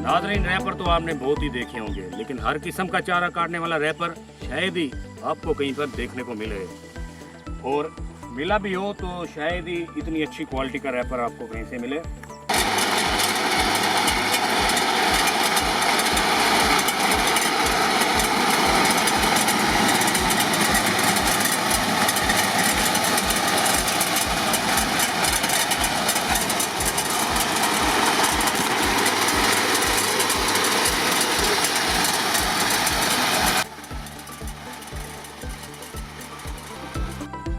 नाज़रीन, रैपर तो आपने बहुत ही देखे होंगे, लेकिन हर किस्म का चारा काटने वाला रैपर शायद ही आपको कहीं पर देखने को मिले, और मिला भी हो तो शायद ही इतनी अच्छी क्वालिटी का रैपर आपको कहीं से मिले।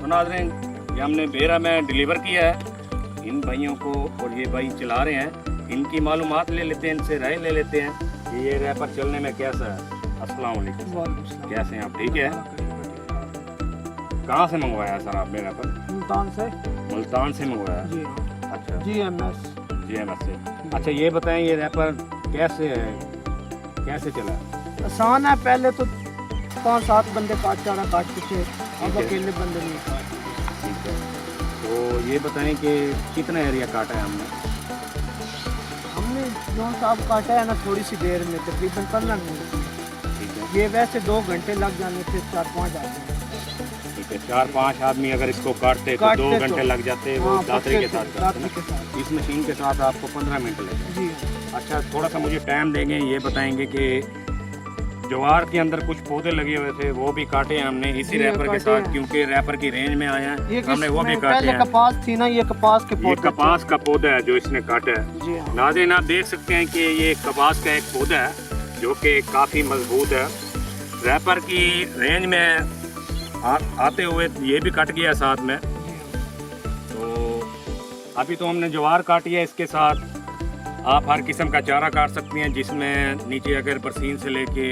तो नाज़रीन, ये हमने बेरा में डिलीवर किया है इन भाइयों को, और ये भाई चला रहे हैं। इनकी मालूमात ले लेते हैं, इनसे राय ले लेते हैं कि ये रैपर चलने में कैसा है। अस्सलाम वालेकुम, कैसे हैं आप? ठीक है। कहाँ से मंगवाया सर आपने रैपर? मुल्तान से। मुल्तान से मंगवाया? जी। अच्छा, GMS से। अच्छा, ये बताएं ये रैपर कैसे है, कैसे चला? आसान है, पहले तो 5-7 बंदे चारा काटते थे, अब अकेले बंदे नहीं काटते। ठीक है, तो ये बताएं कि कितना एरिया काटा है हमने? हमने जो साहब काटा है ना, थोड़ी सी देर में तकरीबन 15 मिनट। ठीक है, ये वैसे 2 घंटे लग जाने थे, 4-5 आदमी। ठीक है, 4-5 आदमी अगर इसको काटते तो 2 घंटे लग जाते, वो दातरी के साथ काटते ना। इस मशीन के साथ आपको 15 मिनट लगे। जी। अच्छा, थोड़ा सा मुझे टाइम देंगे, ये बताएंगे कि ज्वार के अंदर कुछ पौधे लगे हुए थे, वो भी काटे हैं हमने इसी रैपर के साथ, क्योंकि रैपर की रेंज में आया है, हमने वो भी काटे हैं। कपास थी ना, ये कपास के ये कपास का पौधा है जो इसने काटा है। जी हाँ। नाज़रीन, आप देख सकते हैं कि ये कपास का एक पौधा है जो कि काफ़ी मजबूत है। रैपर की रेंज में आते हुए ये भी कट गया साथ में। तो अभी तो हमने ज्वार काटी है, इसके साथ आप हर किस्म का चारा काट सकती हैं, जिसमें नीचे अगर बरसीन से लेके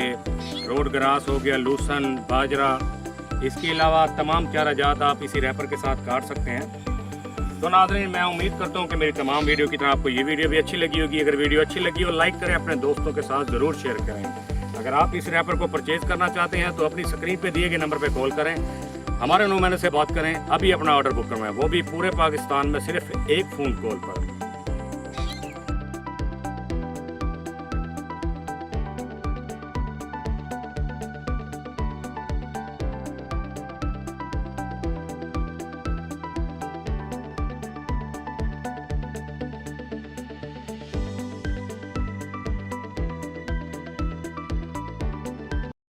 रोड ग्रास हो गया, लूसन, बाजरा, इसके अलावा तमाम चारा जात आप इसी रैपर के साथ काट सकते हैं। तो नाज़रीन, मैं उम्मीद करता हूँ कि मेरी तमाम वीडियो की तरह आपको ये वीडियो भी अच्छी लगी होगी। अगर वीडियो अच्छी लगी हो, लाइक करें, अपने दोस्तों के साथ ज़रूर शेयर करें। अगर आप इस रैपर को परचेज़ करना चाहते हैं तो अपनी स्क्रीन पे दिए गए नंबर पे कॉल करें, हमारे नुमाइंदे से बात करें, अभी अपना ऑर्डर बुक करवाएं, वो भी पूरे पाकिस्तान में सिर्फ एक फ़ोन कॉल पर।